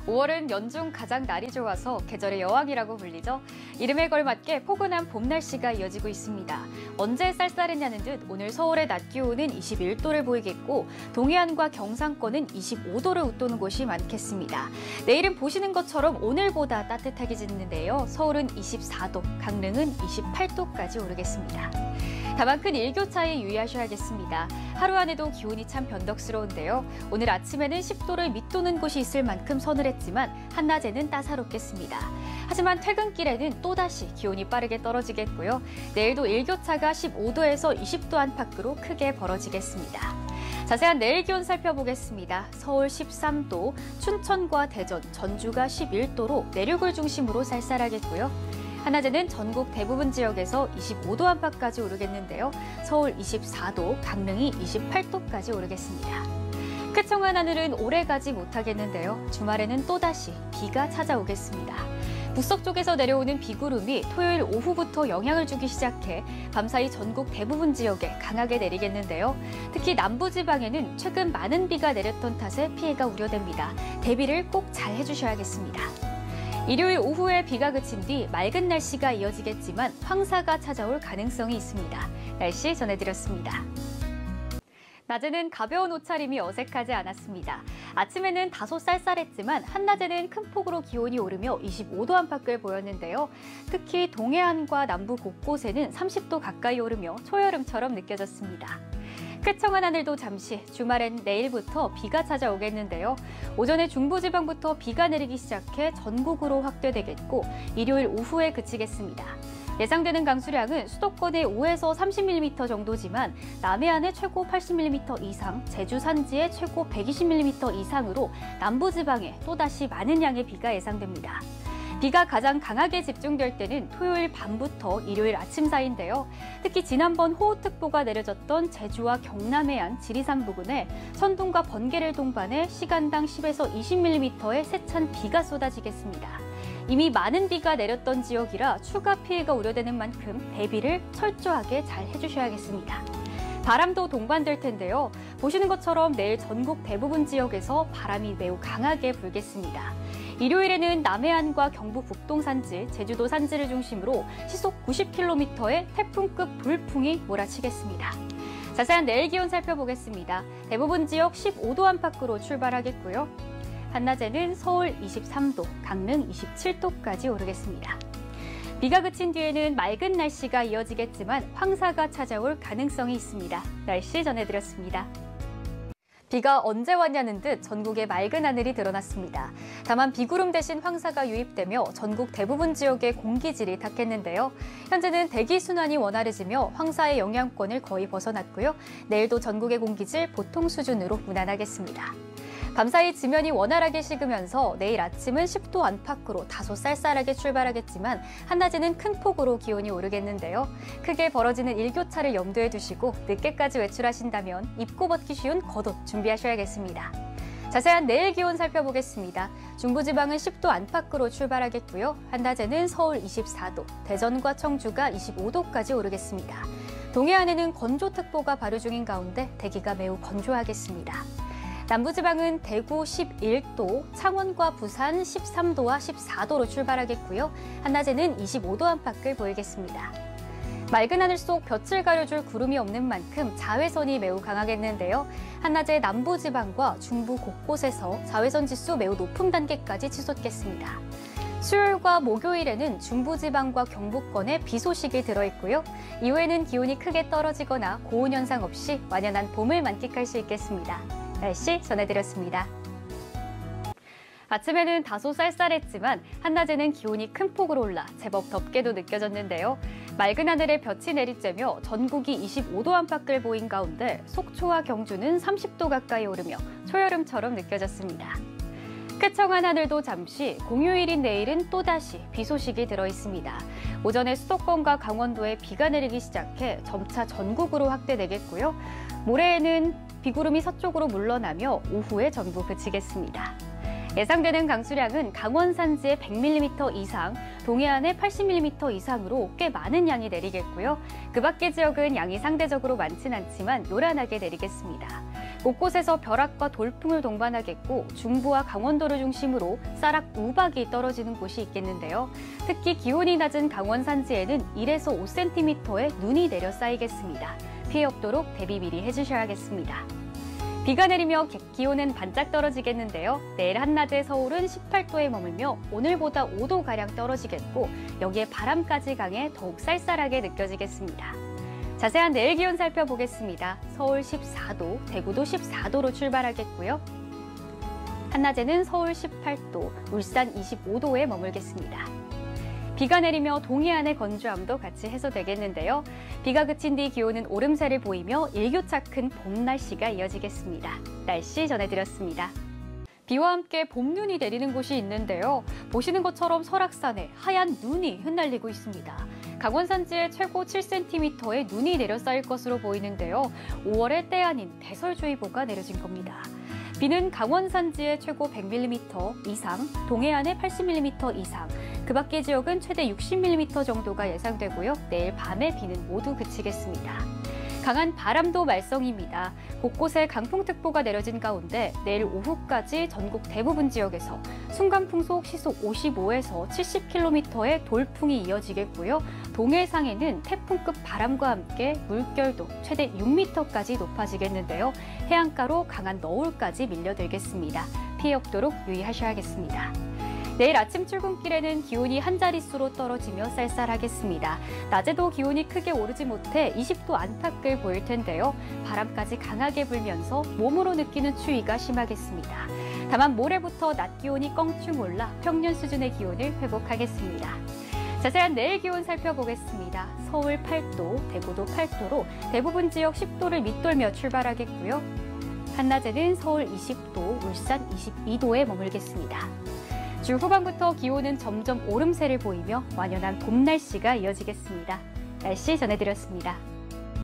5월은 연중 가장 날이 좋아서 계절의 여왕이라고 불리죠. 이름에 걸맞게 포근한 봄 날씨가 이어지고 있습니다. 언제 쌀쌀했냐는 듯 오늘 서울의 낮 기온은 21도를 보이겠고 동해안과 경상권은 25도를 웃도는 곳이 많겠습니다. 내일은 보시는 것처럼 오늘보다 따뜻하게 지는데요. 서울은 24도, 강릉은 28도까지 오르겠습니다. 다만 큰 일교차에 유의하셔야겠습니다. 하루 안에도 기온이 참 변덕스러운데요. 오늘 아침에는 10도를 밑도는 곳이 있을 만큼 서늘했지만 한낮에는 따사롭겠습니다. 하지만 퇴근길에는 또다시 기온이 빠르게 떨어지겠고요. 내일도 일교차가 15도에서 20도 안팎으로 크게 벌어지겠습니다. 자세한 내일 기온 살펴보겠습니다. 서울 13도, 춘천과 대전, 전주가 11도로 내륙을 중심으로 쌀쌀하겠고요. 한낮에는 전국 대부분 지역에서 25도 안팎까지 오르겠는데요. 서울 24도, 강릉이 28도까지 오르겠습니다. 쾌청한 하늘은 오래 가지 못하겠는데요. 주말에는 또다시 비가 찾아오겠습니다. 북서쪽에서 내려오는 비구름이 토요일 오후부터 영향을 주기 시작해 밤사이 전국 대부분 지역에 강하게 내리겠는데요. 특히 남부지방에는 최근 많은 비가 내렸던 탓에 피해가 우려됩니다. 대비를 꼭 잘 해주셔야겠습니다. 일요일 오후에 비가 그친 뒤 맑은 날씨가 이어지겠지만 황사가 찾아올 가능성이 있습니다. 날씨 전해드렸습니다. 낮에는 가벼운 옷차림이 어색하지 않았습니다. 아침에는 다소 쌀쌀했지만 한낮에는 큰 폭으로 기온이 오르며 25도 안팎을 보였는데요. 특히 동해안과 남부 곳곳에는 30도 가까이 오르며 초여름처럼 느껴졌습니다. 쾌청한 하늘도 잠시, 주말엔 내일부터 비가 찾아오겠는데요. 오전에 중부지방부터 비가 내리기 시작해 전국으로 확대되겠고 일요일 오후에 그치겠습니다. 예상되는 강수량은 수도권의 5에서 30mm 정도지만 남해안의 최고 80mm 이상, 제주 산지의 최고 120mm 이상으로 남부지방에 또다시 많은 양의 비가 예상됩니다. 비가 가장 강하게 집중될 때는 토요일 밤부터 일요일 아침 사이인데요. 특히 지난번 호우특보가 내려졌던 제주와 경남 해안, 지리산 부근에 천둥과 번개를 동반해 시간당 10에서 20mm의 세찬 비가 쏟아지겠습니다. 이미 많은 비가 내렸던 지역이라 추가 피해가 우려되는 만큼 대비를 철저하게 잘 해주셔야겠습니다. 바람도 동반될 텐데요. 보시는 것처럼 내일 전국 대부분 지역에서 바람이 매우 강하게 불겠습니다. 일요일에는 남해안과 경북 북동 산지, 제주도 산지를 중심으로 시속 90km의 태풍급 돌풍이 몰아치겠습니다. 자세한 내일 기온 살펴보겠습니다. 대부분 지역 15도 안팎으로 출발하겠고요. 한낮에는 서울 23도, 강릉 27도까지 오르겠습니다. 비가 그친 뒤에는 맑은 날씨가 이어지겠지만 황사가 찾아올 가능성이 있습니다. 날씨 전해드렸습니다. 비가 언제 왔냐는 듯 전국에 맑은 하늘이 드러났습니다. 다만 비구름 대신 황사가 유입되며 전국 대부분 지역의 공기질이 탁했는데요. 현재는 대기순환이 원활해지며 황사의 영향권을 거의 벗어났고요. 내일도 전국의 공기질 보통 수준으로 무난하겠습니다. 밤사이 지면이 원활하게 식으면서 내일 아침은 10도 안팎으로 다소 쌀쌀하게 출발하겠지만 한낮에는 큰 폭으로 기온이 오르겠는데요. 크게 벌어지는 일교차를 염두에 두시고 늦게까지 외출하신다면 입고 벗기 쉬운 겉옷 준비하셔야겠습니다. 자세한 내일 기온 살펴보겠습니다. 중부지방은 10도 안팎으로 출발하겠고요. 한낮에는 서울 24도, 대전과 청주가 25도까지 오르겠습니다. 동해안에는 건조특보가 발효 중인 가운데 대기가 매우 건조하겠습니다. 남부지방은 대구 11도, 창원과 부산 13도와 14도로 출발하겠고요. 한낮에는 25도 안팎을 보이겠습니다. 맑은 하늘 속 볕을 가려줄 구름이 없는 만큼 자외선이 매우 강하겠는데요. 한낮에 남부지방과 중부 곳곳에서 자외선 지수 매우 높은 단계까지 치솟겠습니다. 수요일과 목요일에는 중부지방과 경북권에 비 소식이 들어있고요. 이후에는 기온이 크게 떨어지거나 고온 현상 없이 완연한 봄을 만끽할 수 있겠습니다. 날씨 전해드렸습니다. 아침에는 다소 쌀쌀했지만 한낮에는 기온이 큰 폭으로 올라 제법 덥게도 느껴졌는데요. 맑은 하늘에 볕이 내리쬐며 전국이 25도 안팎을 보인 가운데 속초와 경주는 30도 가까이 오르며 초여름처럼 느껴졌습니다. 쾌청한 하늘도 잠시, 공휴일인 내일은 또다시 비 소식이 들어있습니다. 오전에 수도권과 강원도에 비가 내리기 시작해 점차 전국으로 확대되겠고요. 모레에는 비구름이 서쪽으로 물러나며 오후에 전부 그치겠습니다. 예상되는 강수량은 강원 산지에 100mm 이상, 동해안에 80mm 이상으로 꽤 많은 양이 내리겠고요. 그 밖의 지역은 양이 상대적으로 많진 않지만 요란하게 내리겠습니다. 곳곳에서 벼락과 돌풍을 동반하겠고 중부와 강원도를 중심으로 쌀락 우박이 떨어지는 곳이 있겠는데요. 특히 기온이 낮은 강원 산지에는 1에서 5cm의 눈이 내려 쌓이겠습니다. 피해 없도록 대비 미리 해주셔야겠습니다. 비가 내리며 기온은 반짝 떨어지겠는데요. 내일 한낮에 서울은 18도에 머물며 오늘보다 5도가량 떨어지겠고 여기에 바람까지 강해 더욱 쌀쌀하게 느껴지겠습니다. 자세한 내일 기온 살펴보겠습니다. 서울 14도, 대구도 14도로 출발하겠고요. 한낮에는 서울 18도, 울산 25도에 머물겠습니다. 비가 내리며 동해안의 건조함도 같이 해소되겠는데요. 비가 그친 뒤 기온은 오름세를 보이며 일교차 큰 봄 날씨가 이어지겠습니다. 날씨 전해드렸습니다. 비와 함께 봄눈이 내리는 곳이 있는데요. 보시는 것처럼 설악산에 하얀 눈이 흩날리고 있습니다. 강원 산지에 최고 7cm의 눈이 내려 쌓일 것으로 보이는데요. 5월의 때 아닌 대설주의보가 내려진 겁니다. 비는 강원 산지에 최고 100mm 이상, 동해안에 80mm 이상, 그 밖의 지역은 최대 60mm 정도가 예상되고요. 내일 밤에 비는 모두 그치겠습니다. 강한 바람도 말썽입니다. 곳곳에 강풍특보가 내려진 가운데 내일 오후까지 전국 대부분 지역에서 순간풍속 시속 55에서 70km의 돌풍이 이어지겠고요. 동해상에는 태풍급 바람과 함께 물결도 최대 6m까지 높아지겠는데요. 해안가로 강한 너울까지 밀려들겠습니다. 피해 없도록 유의하셔야겠습니다. 내일 아침 출근길에는 기온이 한 자릿수로 떨어지며 쌀쌀하겠습니다. 낮에도 기온이 크게 오르지 못해 20도 안팎을 보일 텐데요. 바람까지 강하게 불면서 몸으로 느끼는 추위가 심하겠습니다. 다만 모레부터 낮 기온이 껑충 올라 평년 수준의 기온을 회복하겠습니다. 자세한 내일 기온 살펴보겠습니다. 서울 8도, 대구도 8도로 대부분 지역 10도를 밑돌며 출발하겠고요. 한낮에는 서울 20도, 울산 22도에 머물겠습니다. 주 후반부터 기온은 점점 오름세를 보이며 완연한 봄 날씨가 이어지겠습니다. 날씨 전해드렸습니다.